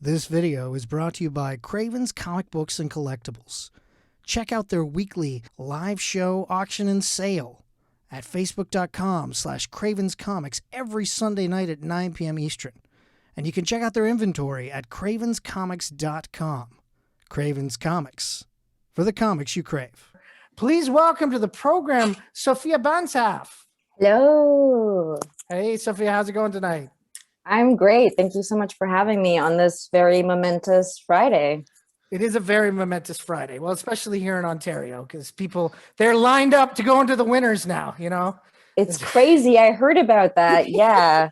This video is brought to you by Craven's Comic Books and Collectibles. Check out their weekly live show, auction, and sale at facebook.com/Craven's Comics every Sunday night at 9 p.m. Eastern. And you can check out their inventory at cravenscomics.com. Craven's Comics, for the comics you crave. Please welcome to the program, Sofia Banzhaf. Hello. Hey, Sofia, how's it going tonight? I'm great. Thank you so much for having me on this very momentous Friday. It is a very momentous Friday. Well, especially here in Ontario, because they're lined up to go into the winters now, you know? It's crazy. I heard about that. Yeah.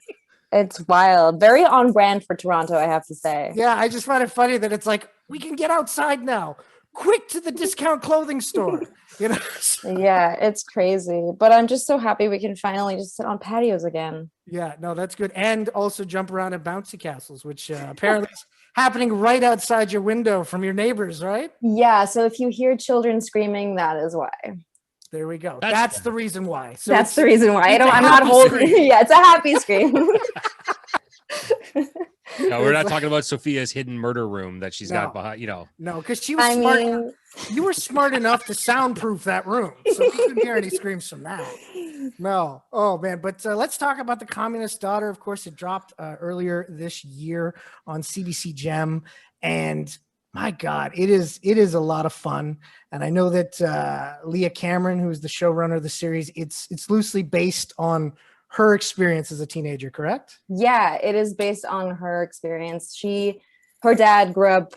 It's wild. Very on brand for Toronto, I have to say. Yeah, I just find it funny that it's like, we can get outside now. Quick to the discount clothing store. You know? Yeah, it's crazy. But I'm just so happy we can finally just sit on patios again. Yeah, no, that's good. And also jump around in bouncy castles, which apparently is happening right outside your window from your neighbors, right? Yeah, so if you hear children screaming, that is why. There we go. That's the reason why. So that's the reason why. I'm not holding. Yeah, it's a happy scream. No, we're not talking about Sophia's hidden murder room that she's got behind, No, because she was smart. You were smart enough to soundproof that room, so we couldn't hear any screams from that. No. Oh, man. But let's talk about The Communist Daughter. Of course, it dropped earlier this year on CBC Gem. And my God, it is a lot of fun. And I know that Leah Cameron, who's the showrunner of the series, it's loosely based on her experience as a teenager, correct? Yeah, it is based on her experience. Her dad grew up,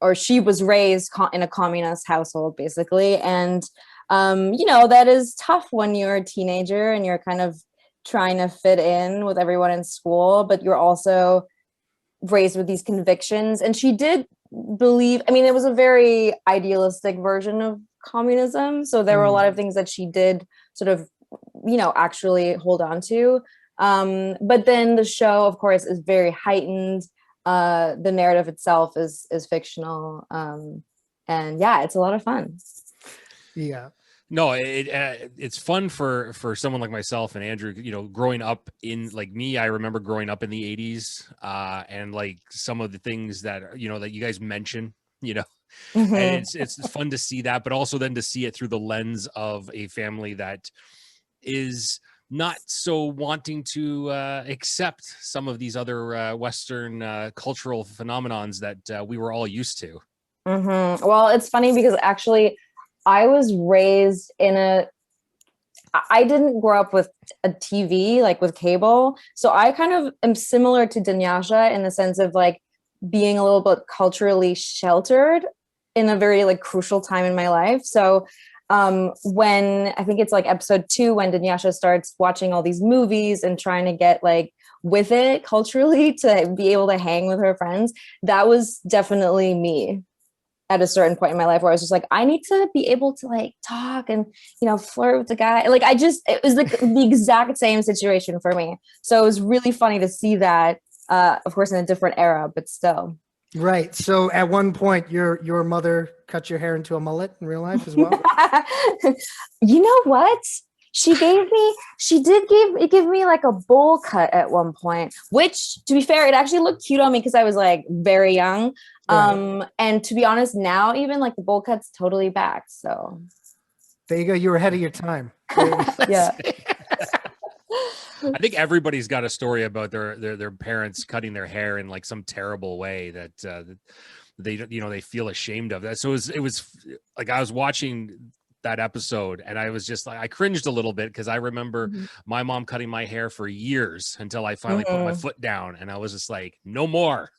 or she was raised in a communist household, basically. And, that is tough when you're a teenager and you're kind of trying to fit in with everyone in school, but you're also raised with these convictions. And she did believe, it was a very idealistic version of communism. So there were a lot of things that she did sort of, actually hold on to. But then the show, of course, is very heightened. The narrative itself is fictional. And yeah, it's a lot of fun. Yeah. No, it's fun for someone like myself and Andrew, growing up in, like me, I remember growing up in the 80s, and like some of the things that, that you guys mention, and it's fun to see that, but also then to see it through the lens of a family that is not so wanting to accept some of these other Western cultural phenomenons that we were all used to. Well, it's funny because actually I was raised I didn't grow up with a TV, like with cable. So I kind of am similar to Dunyasha in the sense of like being a little bit culturally sheltered in a very like crucial time in my life. So when I think it's like episode 2, when Dunyasha starts watching all these movies and trying to get like with it culturally to be able to hang with her friends, that was definitely me at a certain point in my life where I was just like, I need to be able to like talk and, flirt with the guy. Like it was like the exact same situation for me. So it was really funny to see that, of course, in a different era, but still. Right. So at one point, your mother cut your hair into a mullet in real life as well? You know what? She did give me like a bowl cut at one point, which, to be fair, it actually looked cute on me because I was like very young. Right. And to be honest, now even like the bowl cut's totally back. So there you go. You were ahead of your time. Yeah. I think everybody's got a story about their parents cutting their hair in like some terrible way that they feel ashamed of that. So it was like I was watching that episode and I was just like, I cringed a little bit because I remember my mom cutting my hair for years until I finally put my foot down, and I was just like, no more.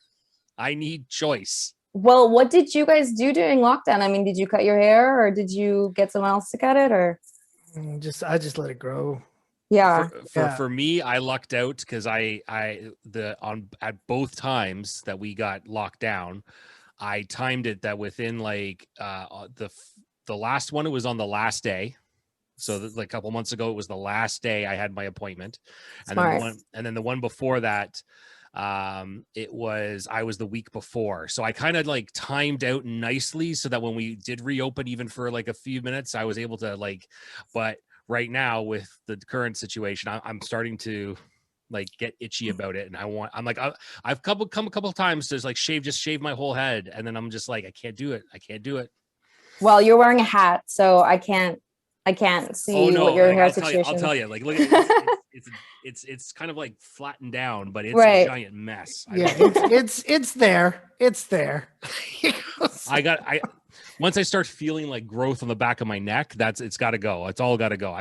I need choice. Well, what did you guys do during lockdown? Did you cut your hair or did you get someone else to cut it, or? I just let it grow. Yeah. For me, I lucked out because at both times that we got locked down, I timed it that within like the last one, it was on the last day. So like a couple months ago, it was the last day I had my appointment. Smart. And then the one before that, I was the week before. So I kind of like timed out nicely so that when we did reopen, even for like a few minutes, I was able to but right now with the current situation, I'm starting to like get itchy about it. And I'm like, I've come a couple of times to like shave my whole head. And then I'm just like, I can't do it. Well, you're wearing a hat, so I can't see Oh no, what your like, hair I'll situation. tell you, like, look at it's kind of like flattened down, but it's Right. a giant mess. Yeah, it's there. It's there. Once I start feeling like growth on the back of my neck, it's got to go. It's all got to go.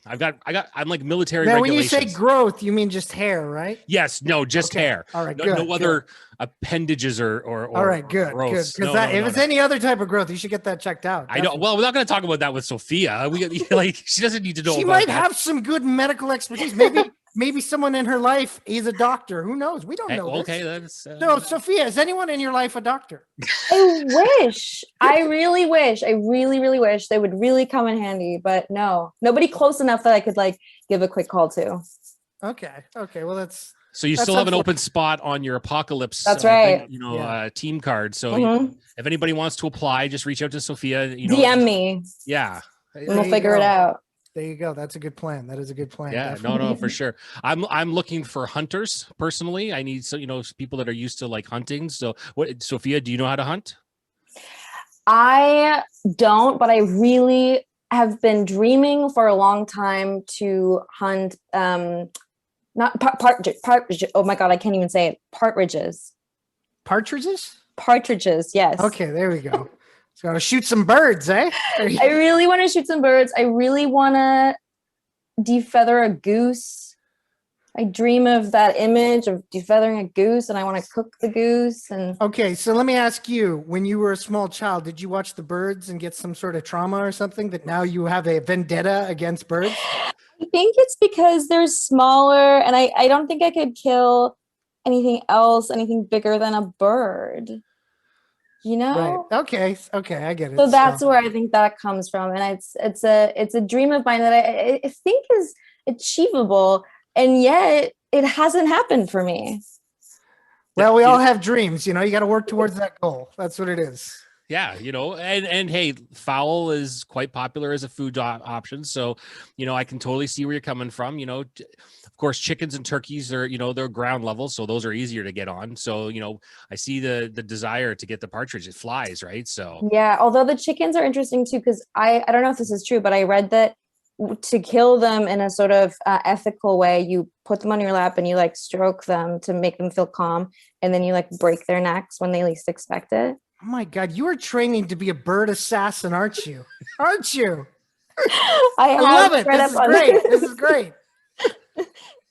I'm like military Now, when regulations. you say growth, you mean just hair, right? Yes, no, just Okay. hair. All right, no, good. no other appendages or All right, good, growths. good. Because if it's any other type of growth, you should get that checked out. I know. Well, we're not going to talk about that with Sophia. Like, she doesn't need to know. She about might that. have some good medical expertise. Maybe someone in her life is a doctor. Who knows? We don't know. Okay, this. that's No, Sophia, is anyone in your life a doctor? I wish. I really wish. I really, really wish they would really come in handy. But no, nobody close enough that I could like give a quick call to. Okay. Well, that's. So you still have an open spot on your apocalypse. That's right. Team card. So if anybody wants to apply, just reach out to Sophia. DM me. Yeah, and we'll figure it out. There you go. That's a good plan. That is a good plan. Yeah, definitely. no, for sure. I'm looking for hunters personally. I need people that are used to like hunting. So Sophia, do you know how to hunt? I don't, but I really have been dreaming for a long time to hunt not partridge. Oh my god, I can't even say it. Partridges. Partridges, yes. Okay, there we go. So shoot some birds, eh? I really want to shoot some birds. I really want to defeather a goose. I dream of that image of defeathering a goose, and I want to cook the goose. And okay, so let me ask you: when you were a small child, did you watch the birds and get some sort of trauma or something that now you have a vendetta against birds? I think it's because they're smaller, and I don't think I could kill anything else, anything bigger than a bird. You know? Right. Okay, I get it. So that's where I think that comes from, and it's a dream of mine that I think is achievable, and yet it hasn't happened for me. Well, we all have dreams, you got to work towards that goal. That's what it is. Yeah, and hey, fowl is quite popular as a food option. So, I can totally see where you're coming from. Of course, chickens and turkeys are, they're ground level. So those are easier to get on. So, I see the desire to get the partridge. It flies, right? So, yeah, although the chickens are interesting too, because I don't know if this is true, but I read that to kill them in a sort of ethical way, you put them on your lap and you like stroke them to make them feel calm. And then you like break their necks when they least expect it. Oh my God, you are training to be a bird assassin, aren't you? Aren't you? I love it. This is great. This is great.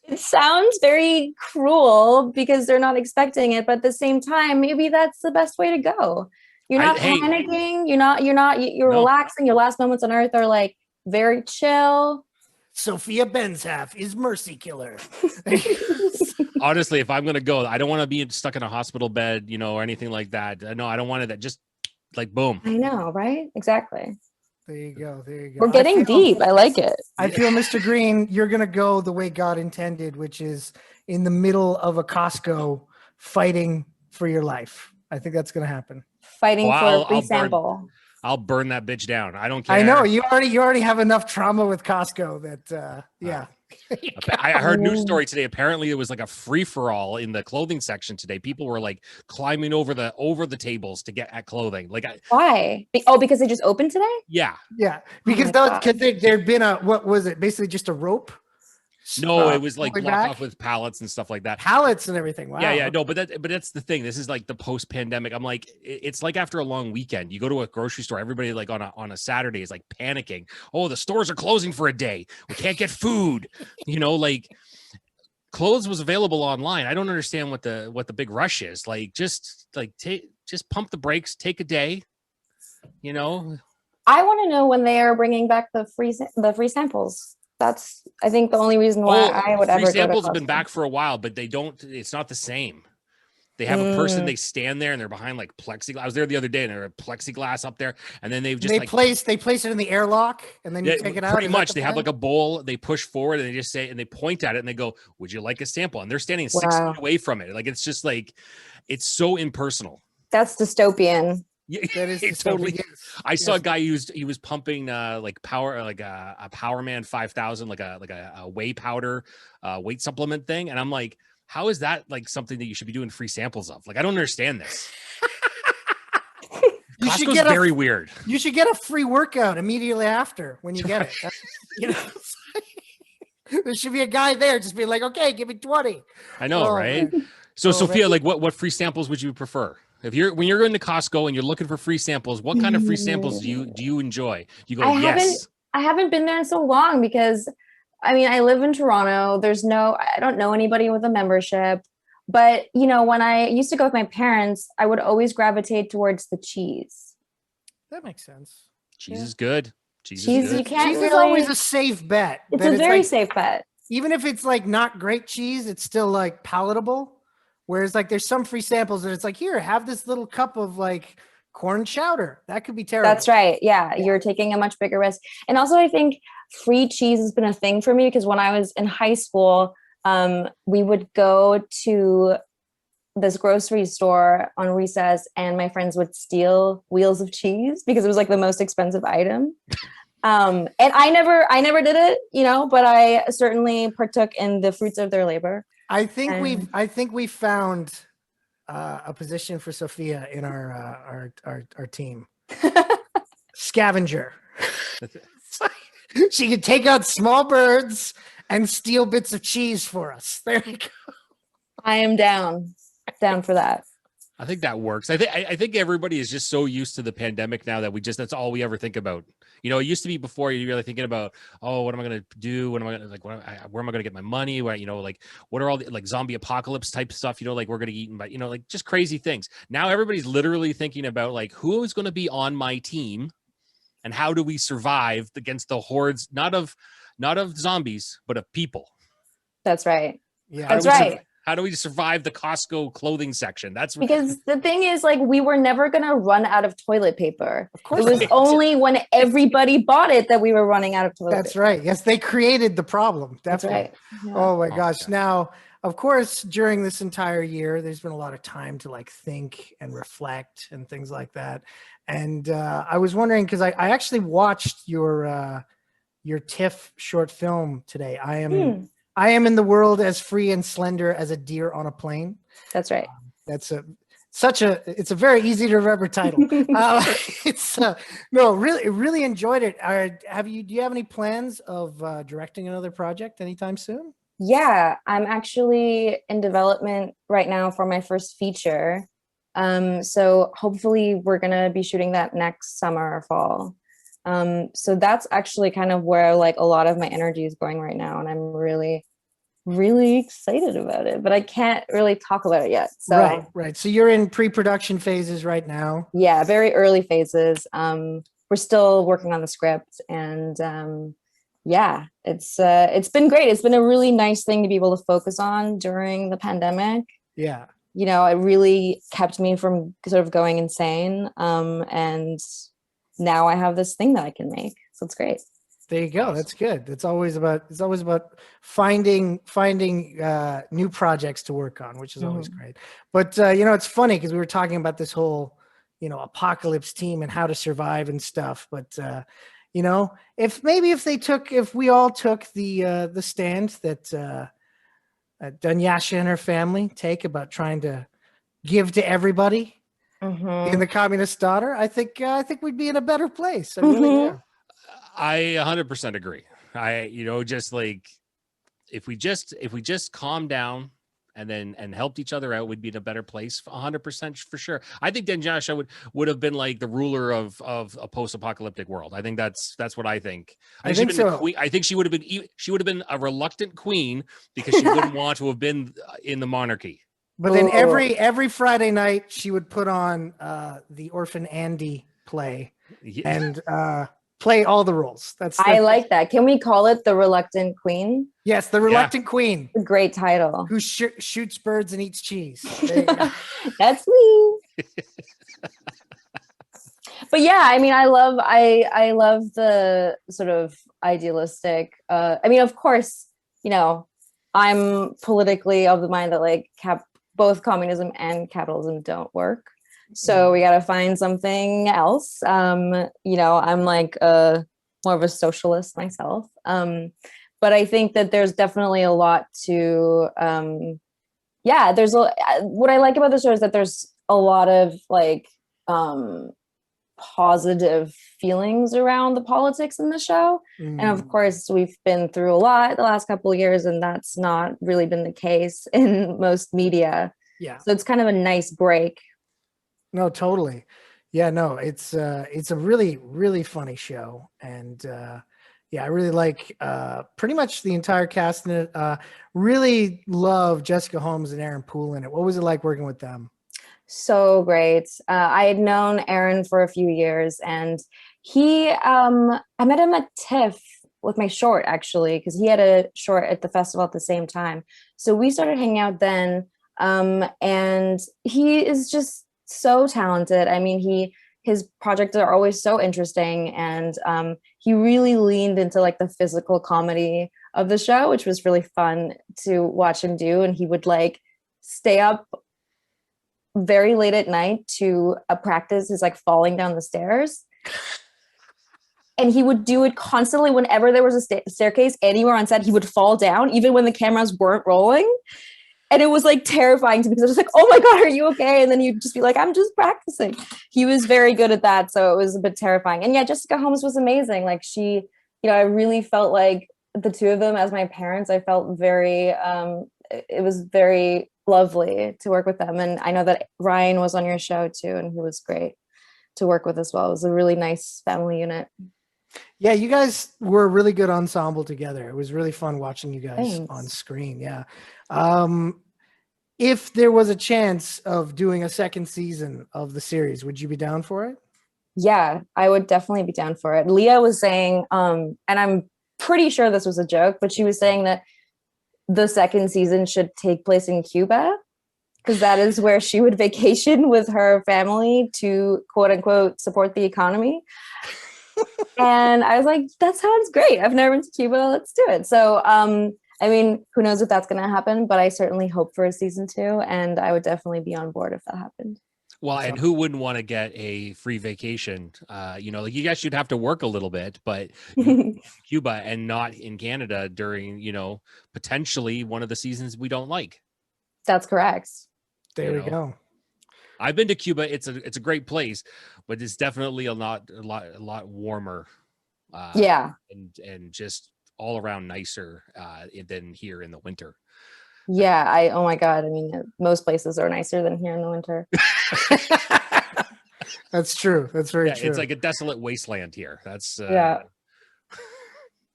It sounds very cruel because they're not expecting it, but at the same time, maybe that's the best way to go. You're not panicking. You're relaxing. Your last moments on earth are like very chill. Sofia Banzhaf is Mercy Killer. Honestly, if I'm going to go, I don't want to be stuck in a hospital bed, or anything like that. No, I don't want it. That just like, boom. I know, right? Exactly. There you go. We're getting deep. I like it. I feel, Mr. Green, you're going to go the way God intended, which is in the middle of a Costco fighting for your life. I think that's going to happen. Fighting for a free sample. I'll burn that bitch down. I don't care. I know you already have enough trauma with Costco that yeah. I heard news story today. Apparently, it was like a free for all in the clothing section today. People were like climbing over the tables to get at clothing. Like, why? Because they just opened today. Yeah. Because there'd been what was it? Basically, just a rope. No, it was like blocked off with pallets and stuff like that. Pallets and everything. Wow. Yeah. No, but that's the thing. This is like the post-pandemic. I'm like, it's like after a long weekend, you go to a grocery store, everybody like on a Saturday is like panicking. Oh, the stores are closing for a day. We can't get food. Like clothes was available online. I don't understand what the big rush is. Like just pump the brakes, take a day. I want to know when they are bringing back the free samples. That's, I think, the only reason why I would ever go to Costco. Samples have been back for a while, but it's not the same. They have a person, they stand there and they're behind like plexiglass. I was there the other day and there were plexiglass up there, and then they place it in the airlock and then you take it out. Pretty much. They have like a bowl, they push forward and they just say, and they point at it and they go, "Would you like a sample?" And they're standing 6 feet away from it. Like, it's just like, it's so impersonal. That's dystopian. Yeah, That is it totally. is. I saw a guy he was pumping like power like a Power Man 5000 like a whey powder weight supplement thing, and I'm like, how is that like something that you should be doing free samples of? Like, I don't understand this. You should Costco's very weird. You should get a free workout immediately after when you get it. You know, there should be a guy there just being like, okay, give me 20. I know, right? Man. So, Sophia, man. like, what free samples would you prefer? If when you're going to Costco and you're looking for free samples, what kind of free samples do you enjoy? Do you go, yes? I haven't been there in so long because, I mean, I live in Toronto. I don't know anybody with a membership. But, you know, when I used to go with my parents, I would always gravitate towards the cheese. That makes sense. Cheese is good. Cheese is always a safe bet. It's a very safe bet. Even if it's like not great cheese, it's still like palatable. Whereas like there's some free samples that it's like, here, have this little cup of like corn chowder. That could be terrible. That's right. Yeah, you're taking a much bigger risk. And also I think free cheese has been a thing for me because when I was in high school, we would go to this grocery store on recess and my friends would steal wheels of cheese because it was like the most expensive item. And I never did it, you know, but I certainly partook in the fruits of their labor. I think we found a position for Sophia in our team. Scavenger. She could take out small birds and steal bits of cheese for us. There you go. I am down for that. I think that works. I think everybody is just so used to the pandemic now that that's all we ever think about. You know, it used to be before you're really thinking about, oh, what am I going to do? What am I going to like? Where am I going to get my money? What, you know, like what are all the like zombie apocalypse type stuff? You know, like we're going to get eaten by, you know, like just crazy things. Now everybody's literally thinking about like who is going to be on my team, and how do we survive against the hordes, not of zombies, but of people. That's right. Yeah, that's right. How do we survive the Costco clothing section? That's because the thing is, like, we were never going to run out of toilet paper. Of course. It was only when everybody bought it that we were running out of toilet paper. That's right. Yes, they created the problem. Definitely. That's right. Yeah. Oh my gosh. Now, of course, during this entire year, there's been a lot of time to like think and reflect and things like that. And I was wondering, because I actually watched your TIFF short film today. I am in the world as free and slender as a deer on a plane. That's right. It's a very easy to remember title. Really enjoyed it. Do you have any plans of directing another project anytime soon? Yeah, I'm actually in development right now for my first feature. So hopefully we're going to be shooting that next summer or fall. So that's actually kind of where like a lot of my energy is going right now. And I'm really excited about it, but I can't really talk about it yet. So right. So you're in pre-production phases right now. Yeah, very early phases. We're still working on the script, and yeah, it's been great. It's been a really nice thing to be able to focus on during the pandemic. Yeah. You know, it really kept me from sort of going insane. And now I have this thing that I can make. So it's great. There you go. Awesome. That's good. It's always about finding new projects to work on, which is always great. But you know, it's funny because we were talking about this whole, you know, apocalypse team and how to survive and stuff. But you know, if we all took the stand that Dunyasha and her family take about trying to give to everybody in the Communist Daughter, I think we'd be in a better place. I really do. I 100% agree. Just like if we just calm down and helped each other out, we'd be in a better place. 100% for sure. I think Dunyasha would have been like the ruler of a post-apocalyptic world. I think that's what I think. I think so. Queen. I think she would have been a reluctant queen because she wouldn't want to have been in the monarchy. But then every Friday night she would put on the Orphan Andy play and play all the roles. I like that. Can we call it the Reluctant Queen? Yes, the Reluctant Queen. A great title. Who shoots birds and eats cheese. There you go. That's me. But yeah, I mean, I love the sort of idealistic. I mean, of course, you know, I'm politically of the mind that like both communism and capitalism don't work. So we got to find something else. You know, I'm like more of a socialist myself. But I think that there's definitely a lot to, what I like about the show is that there's a lot of like positive feelings around the politics in the show. And of course, we've been through a lot the last couple of years, and that's not really been the case in most media. Yeah. So it's kind of a nice break. No, totally. Yeah, no, it's a really, really funny show. And yeah, I really like pretty much the entire cast in it. Really love Jessica Holmes and Aaron Poole in it. What was it like working with them? So great. I had known Aaron for a few years, and I met him at TIFF with my short, actually, because he had a short at the festival at the same time. So we started hanging out then. And he is just so talented. I mean, his projects are always so interesting, and he really leaned into like the physical comedy of the show, which was really fun to watch him do. And he would like stay up very late at night to practice his like falling down the stairs. And he would do it constantly whenever there was a staircase anywhere on set. He would fall down even when the cameras weren't rolling. And it was like terrifying to me because I was like, oh my God, are you okay? And then you'd just be like, I'm just practicing. He was very good at that. So it was a bit terrifying. And yeah, Jessica Holmes was amazing. Like I really felt like the two of them as my parents, I felt very, it was very lovely to work with them. And I know that Ryan was on your show too, and he was great to work with as well. It was a really nice family unit. Yeah, you guys were a really good ensemble together. It was really fun watching you guys Thanks. on screen. Yeah. If there was a chance of doing a second season of the series, would you be down for it? Yeah, I would definitely be down for it. Leah was saying, and I'm pretty sure this was a joke, but she was saying that the second season should take place in Cuba, because that is where she would vacation with her family to quote unquote support the economy. And I was like, that sounds great. I've never been to Cuba. Let's do it. So, I mean, who knows if that's going to happen, but I certainly hope for a season 2, and I would definitely be on board if that happened. Well, and who wouldn't want to get a free vacation? Like you guys should have to work a little bit, but Cuba and not in Canada during, potentially one of the seasons we don't like. That's correct. There we go. I've been to Cuba. It's a great place, but it's definitely a lot warmer. Yeah. And just all around nicer than here in the winter. Yeah. Oh my God. I mean, most places are nicer than here in the winter. That's true. That's very true. It's like a desolate wasteland here. That's yeah.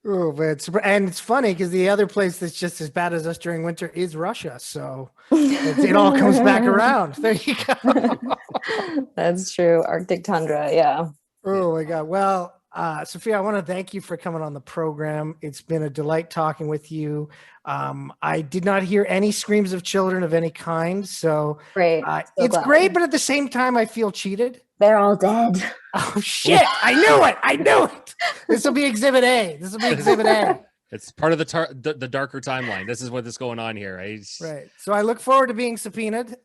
Oh, man. And it's funny because the other place that's just as bad as us during winter is Russia. So it all comes back around. There you go. That's true. Arctic tundra. Yeah. Oh my God. Well, Sofia, I want to thank you for coming on the program. It's been a delight talking with you. I did not hear any screams of children of any kind. So great. It's great, but at the same time, I feel cheated. They're all dead. Oh, shit. I knew it. This will be Exhibit A. It's part of the darker timeline. This is what is going on here, right? Right. So I look forward to being subpoenaed.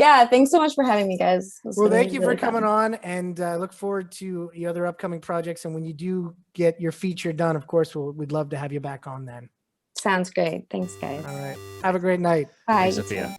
Yeah, thanks so much for having me, guys. Well, thank you for coming on, and look forward to your other upcoming projects. And when you do get your feature done, of course, we'd love to have you back on then. Sounds great. Thanks, guys. All right. Have a great night. Bye. Thanks, Sofia.